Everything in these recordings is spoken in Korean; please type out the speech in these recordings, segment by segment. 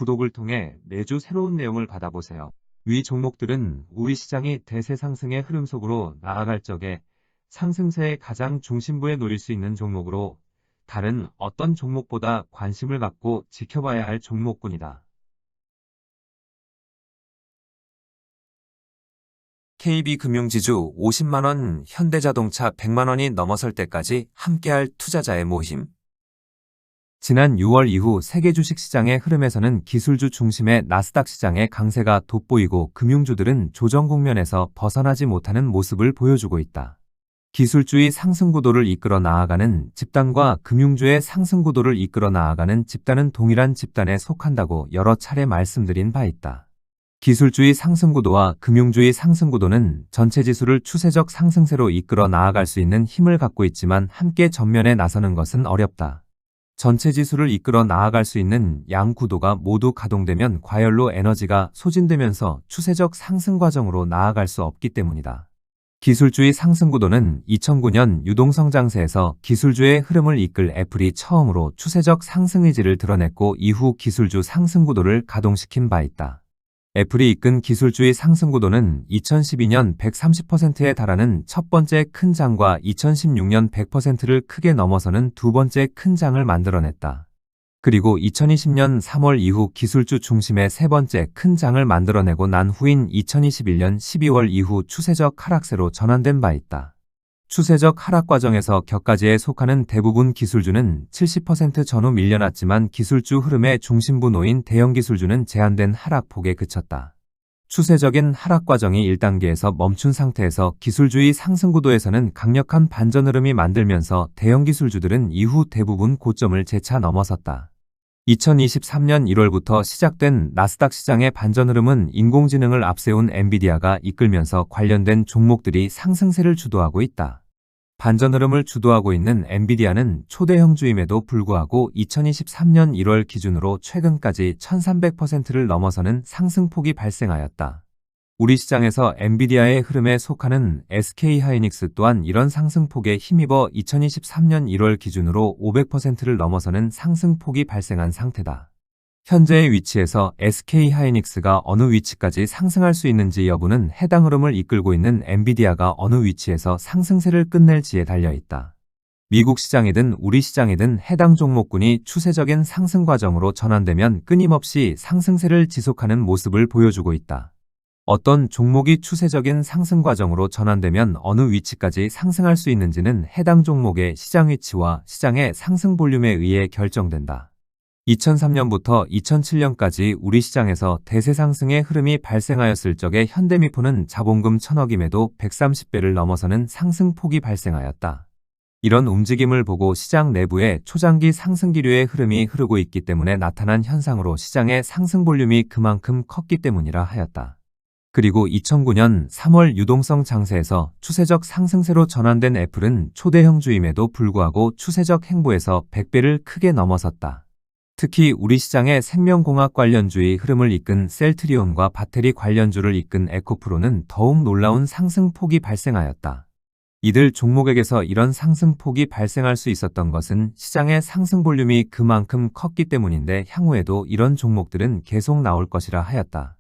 구독을 통해 매주 새로운 내용을 받아보세요. 위 종목들은 우리 시장이 대세 상승의 흐름 속으로 나아갈 적에 상승세의 가장 중심부에 놓일 수 있는 종목으로 다른 어떤 종목보다 관심을 갖고 지켜봐야 할 종목군이다. KB금융지주 50만원, 현대자동차 100만원이 넘어설 때까지 함께할 투자자의 모임. 지난 6월 이후 세계 주식시장의 흐름에서는 기술주 중심의 나스닥 시장의 강세가 돋보이고 금융주들은 조정 국면에서 벗어나지 못하는 모습을 보여주고 있다. 기술주의 상승구도를 이끌어 나아가는 집단과 금융주의 상승구도를 이끌어 나아가는 집단은 동일한 집단에 속한다고 여러 차례 말씀드린 바 있다. 기술주의 상승구도와 금융주의 상승구도는 전체 지수를 추세적 상승세로 이끌어 나아갈 수 있는 힘을 갖고 있지만 함께 전면에 나서는 것은 어렵다. 전체 지수를 이끌어 나아갈 수 있는 양 구도가 모두 가동되면 과열로 에너지가 소진되면서 추세적 상승 과정으로 나아갈 수 없기 때문이다. 기술주의 상승구도는 2009년 유동성장세에서 기술주의 흐름을 이끌 애플이 처음으로 추세적 상승 의지를 드러냈고 이후 기술주 상승구도를 가동시킨 바 있다. 애플이 이끈 기술주의 상승구도는 2012년 130%에 달하는 첫 번째 큰 장과 2016년 100%를 크게 넘어서는 두 번째 큰 장을 만들어냈다. 그리고 2020년 3월 이후 기술주 중심의 세 번째 큰 장을 만들어내고 난 후인 2021년 12월 이후 추세적 하락세로 전환된 바 있다. 추세적 하락 과정에서 격가지에 속하는 대부분 기술주는 70% 전후 밀려났지만 기술주 흐름의 중심부 놓인 대형 기술주는 제한된 하락폭에 그쳤다. 추세적인 하락 과정이 1단계에서 멈춘 상태에서 기술주의 상승구도에서는 강력한 반전 흐름이 만들면서 대형 기술주들은 이후 대부분 고점을 재차 넘어섰다. 2023년 1월부터 시작된 나스닥 시장의 반전 흐름은 인공지능을 앞세운 엔비디아가 이끌면서 관련된 종목들이 상승세를 주도하고 있다. 반전 흐름을 주도하고 있는 엔비디아는 초대형주임에도 불구하고 2023년 1월 기준으로 최근까지 1300%를 넘어서는 상승폭이 발생하였다. 우리 시장에서 엔비디아의 흐름에 속하는 SK하이닉스 또한 이런 상승폭에 힘입어 2023년 1월 기준으로 500%를 넘어서는 상승폭이 발생한 상태다. 현재의 위치에서 SK하이닉스가 어느 위치까지 상승할 수 있는지 여부는 해당 흐름을 이끌고 있는 엔비디아가 어느 위치에서 상승세를 끝낼지에 달려있다. 미국 시장이든 우리 시장이든 해당 종목군이 추세적인 상승 과정으로 전환되면 끊임없이 상승세를 지속하는 모습을 보여주고 있다. 어떤 종목이 추세적인 상승 과정으로 전환되면 어느 위치까지 상승할 수 있는지는 해당 종목의 시장 위치와 시장의 상승 볼륨에 의해 결정된다. 2003년부터 2007년까지 우리 시장에서 대세 상승의 흐름이 발생하였을 적에 현대미포는 자본금 1000억임에도 130배를 넘어서는 상승폭이 발생하였다. 이런 움직임을 보고 시장 내부에 초장기 상승기류의 흐름이 흐르고 있기 때문에 나타난 현상으로 시장의 상승 볼륨이 그만큼 컸기 때문이라 하였다. 그리고 2009년 3월 유동성 장세에서 추세적 상승세로 전환된 애플은 초대형주임에도 불구하고 추세적 행보에서 100배를 크게 넘어섰다. 특히 우리 시장의 생명공학 관련주의 흐름을 이끈 셀트리온과 배터리 관련주를 이끈 에코프로는 더욱 놀라운 상승폭이 발생하였다. 이들 종목에게서 이런 상승폭이 발생할 수 있었던 것은 시장의 상승 볼륨이 그만큼 컸기 때문인데 향후에도 이런 종목들은 계속 나올 것이라 하였다.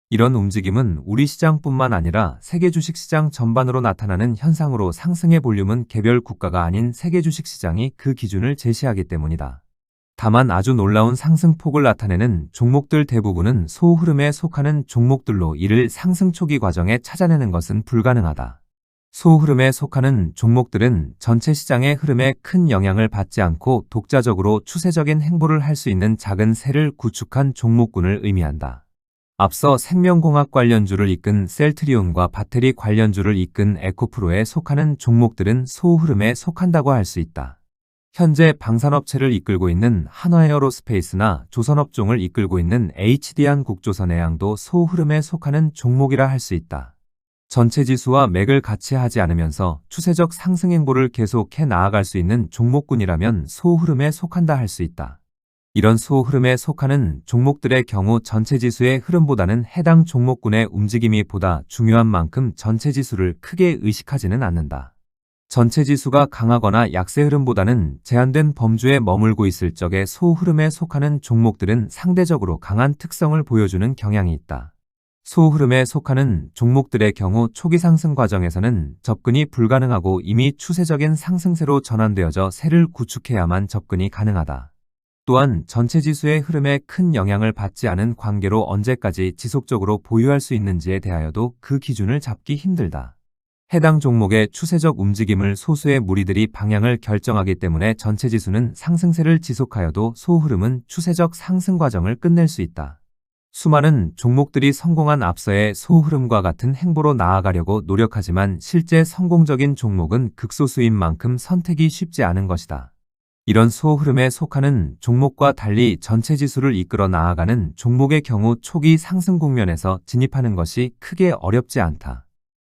이런 움직임은 우리 시장뿐만 아니라 세계 주식시장 전반으로 나타나는 현상으로 상승의 볼륨은 개별 국가가 아닌 세계 주식시장이 그 기준을 제시하기 때문이다. 다만 아주 놀라운 상승폭을 나타내는 종목들 대부분은 소흐름에 속하는 종목들로 이를 상승 초기 과정에 찾아내는 것은 불가능하다. 소흐름에 속하는 종목들은 전체 시장의 흐름에 큰 영향을 받지 않고 독자적으로 추세적인 행보를 할 수 있는 작은 세를 구축한 종목군을 의미한다. 앞서 생명공학 관련주를 이끈 셀트리온과 배터리 관련주를 이끈 에코프로에 속하는 종목들은 소흐름에 속한다고 할 수 있다. 현재 방산업체를 이끌고 있는 한화에어로스페이스나 조선업종을 이끌고 있는 HD한국조선해양도 소흐름에 속하는 종목이라 할 수 있다. 전체 지수와 맥을 같이 하지 않으면서 추세적 상승 행보를 계속해 나아갈 수 있는 종목군이라면 소흐름에 속한다 할 수 있다. 이런 소흐름에 속하는 종목들의 경우 전체 지수의 흐름보다는 해당 종목군의 움직임이 보다 중요한 만큼 전체 지수를 크게 의식하지는 않는다. 전체 지수가 강하거나 약세 흐름보다는 제한된 범주에 머물고 있을 적에 소흐름에 속하는 종목들은 상대적으로 강한 특성을 보여주는 경향이 있다. 소흐름에 속하는 종목들의 경우 초기 상승 과정에서는 접근이 불가능하고 이미 추세적인 상승세로 전환되어져 세를 구축해야만 접근이 가능하다. 또한 전체 지수의 흐름에 큰 영향을 받지 않은 관계로 언제까지 지속적으로 보유할 수 있는지에 대하여도 그 기준을 잡기 힘들다. 해당 종목의 추세적 움직임을 소수의 무리들이 방향을 결정하기 때문에 전체 지수는 상승세를 지속하여도 소흐름은 추세적 상승 과정을 끝낼 수 있다. 수많은 종목들이 성공한 앞서의 소흐름과 같은 행보로 나아가려고 노력하지만 실제 성공적인 종목은 극소수인 만큼 선택이 쉽지 않은 것이다. 이런 소흐름에 속하는 종목과 달리 전체 지수를 이끌어 나아가는 종목의 경우 초기 상승 국면에서 진입하는 것이 크게 어렵지 않다.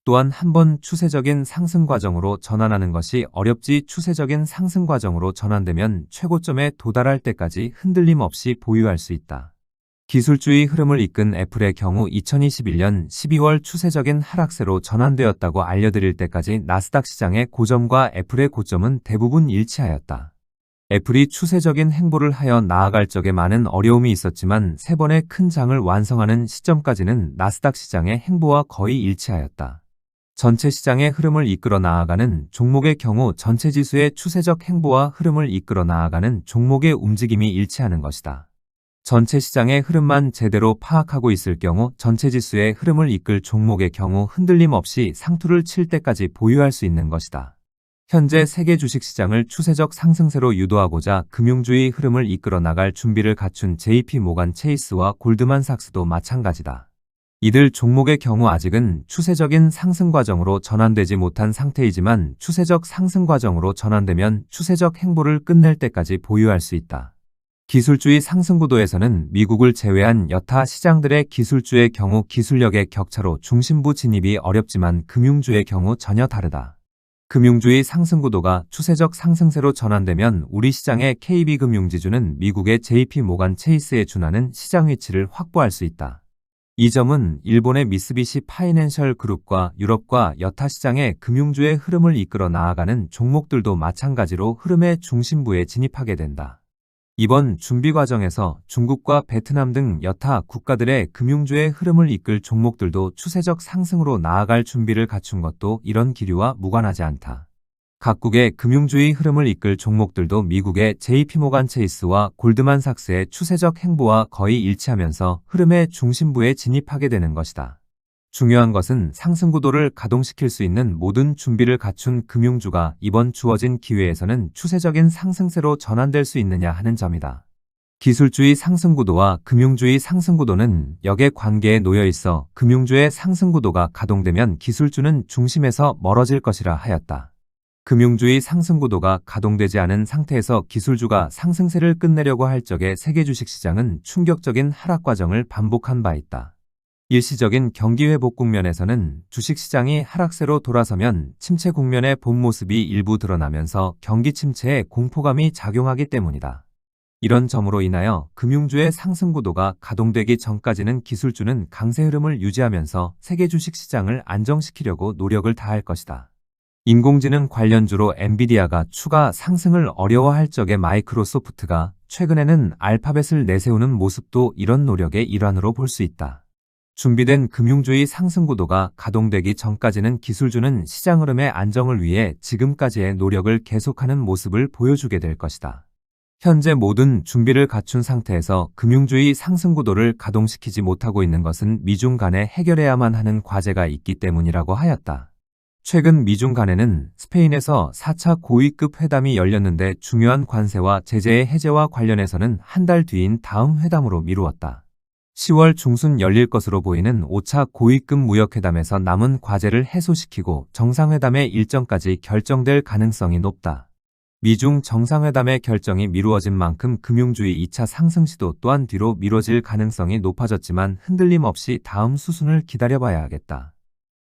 또한 한번 추세적인 상승 과정으로 전환하는 것이 어렵지 추세적인 상승 과정으로 전환되면 최고점에 도달할 때까지 흔들림 없이 보유할 수 있다. 기술주의 흐름을 이끈 애플의 경우 2021년 12월 추세적인 하락세로 전환되었다고 알려드릴 때까지 나스닥 시장의 고점과 애플의 고점은 대부분 일치하였다. 애플이 추세적인 행보를 하여 나아갈 적에 많은 어려움이 있었지만 3번의 큰 장을 완성하는 시점까지는 나스닥 시장의 행보와 거의 일치하였다. 전체 시장의 흐름을 이끌어 나아가는 종목의 경우 전체 지수의 추세적 행보와 흐름을 이끌어 나아가는 종목의 움직임이 일치하는 것이다. 전체 시장의 흐름만 제대로 파악하고 있을 경우 전체 지수의 흐름을 이끌 종목의 경우 흔들림 없이 상투를 칠 때까지 보유할 수 있는 것이다. 현재 세계 주식시장을 추세적 상승세로 유도하고자 금융주의 흐름을 이끌어 나갈 준비를 갖춘 JP 모간 체이스와 골드만삭스도 마찬가지다. 이들 종목의 경우 아직은 추세적인 상승 과정으로 전환되지 못한 상태이지만 추세적 상승 과정으로 전환되면 추세적 행보를 끝낼 때까지 보유할 수 있다. 기술주의 상승 구도에서는 미국을 제외한 여타 시장들의 기술주의 경우 기술력의 격차로 중심부 진입이 어렵지만 금융주의 경우 전혀 다르다. 금융주의 상승 구도가 추세적 상승세로 전환되면 우리 시장의 KB금융지주는 미국의 JP 모간 체이스에 준하는 시장 위치를 확보할 수 있다. 이 점은 일본의 미쓰비시 파이낸셜 그룹과 유럽과 여타 시장의 금융주의 흐름을 이끌어 나아가는 종목들도 마찬가지로 흐름의 중심부에 진입하게 된다. 이번 준비 과정에서 중국과 베트남 등 여타 국가들의 금융주의 흐름을 이끌 종목들도 추세적 상승으로 나아갈 준비를 갖춘 것도 이런 기류와 무관하지 않다. 각국의 금융주의 흐름을 이끌 종목들도 미국의 JP모간 체이스와 골드만삭스의 추세적 행보와 거의 일치하면서 흐름의 중심부에 진입하게 되는 것이다. 중요한 것은 상승 구도를 가동시킬 수 있는 모든 준비를 갖춘 금융주가 이번 주어진 기회에서는 추세적인 상승세로 전환될 수 있느냐 하는 점이다. 기술주의 상승 구도와 금융주의 상승 구도는 역의 관계에 놓여 있어 금융주의 상승 구도가 가동되면 기술주는 중심에서 멀어질 것이라 하였다. 금융주의 상승 구도가 가동되지 않은 상태에서 기술주가 상승세를 끝내려고 할 적에 세계 주식시장은 충격적인 하락 과정을 반복한 바 있다. 일시적인 경기 회복 국면에서는 주식시장이 하락세로 돌아서면 침체 국면의 본 모습이 일부 드러나면서 경기 침체에 공포감이 작용하기 때문이다. 이런 점으로 인하여 금융주의 상승 구도가 가동되기 전까지는 기술주는 강세 흐름을 유지하면서 세계 주식시장을 안정시키려고 노력을 다할 것이다. 인공지능 관련주로 엔비디아가 추가 상승을 어려워할 적에 마이크로소프트가 최근에는 알파벳을 내세우는 모습도 이런 노력의 일환으로 볼 수 있다. 준비된 금융주의 상승 구도가 가동되기 전까지는 기술주는 시장 흐름의 안정을 위해 지금까지의 노력을 계속하는 모습을 보여주게 될 것이다. 현재 모든 준비를 갖춘 상태에서 금융주의 상승 구도를 가동시키지 못하고 있는 것은 미중 간에 해결해야만 하는 과제가 있기 때문이라고 하였다. 최근 미중 간에는 스페인에서 4차 고위급 회담이 열렸는데 중요한 관세와 제재의 해제와 관련해서는 한 달 뒤인 다음 회담으로 미루었다. 10월 중순 열릴 것으로 보이는 5차 고위급 무역회담에서 남은 과제를 해소시키고 정상회담의 일정까지 결정될 가능성이 높다. 미중 정상회담의 결정이 미루어진 만큼 금융주의 2차 상승 시도 또한 뒤로 미뤄질 가능성이 높아졌지만 흔들림 없이 다음 수순을 기다려봐야 하겠다.